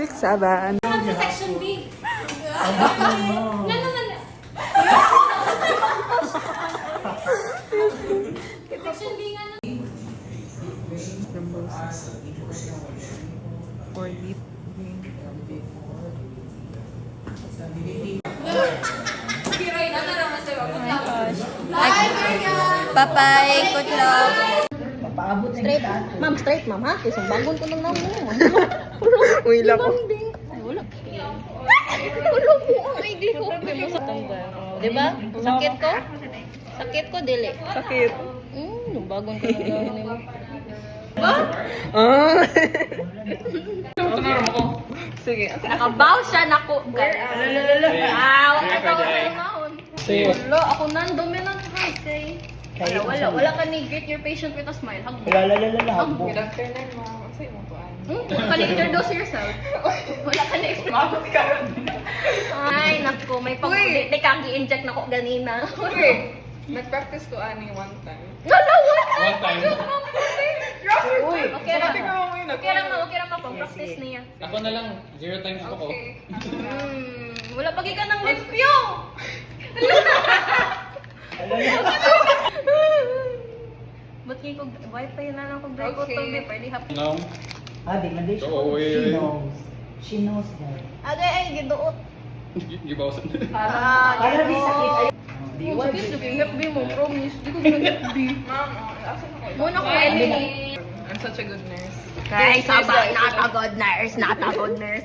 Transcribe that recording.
6, 7. Sa section B. Na naman. Section B nga na. Or lip. Kiroy na naman sa'yo. Bye-bye, good luck. Papaabot na Straight, ma'am, straight, ma'am, ha? Isang bagon ko lang naman. Wala ko. Ay, wala. Wala po ang igli ko. Diba? Sakit ko? Sakit ko, dili. Sakit. Yung bagon ko lang naman. Ah. Sige. Nakabaw siya, naku. Ah, wala ka ako sa mahon. Wala, ako non-dominant heart, eh. Wala ka ni greet your patient with a smile. Hug. Hagbo. Good afternoon, ma'am. Ang sa'yo mo po, Wala ka na-introduce yourself. Wala ka na-explain. Ay, naku, may pag-ulit. Nag-inject na ko ganina. Okay. Nag-practice ko ani one time. Wala, wala. One time. Uy, Okay lang. sabi ko ngayon ako. Okay lang pag-practice niya. Ako na lang, 0 times ako. Okay. Wala pagi ka ng lips yo. Ba't ngayon ko, wifi na lang kung break ko Okay. to be, pwede hapon. No? Di man din siya. Oo, She eh. knows. She knows that. Agay, ay, giduot. Gibawasan. Para di sakit. Ay, di Yung wag. sakit, naging FB mo, promise. Di ko nag-FB. Ma'am, asan ako? Muna ko, I'm such a good nurse. Guys, not a good nurse, not a good nurse.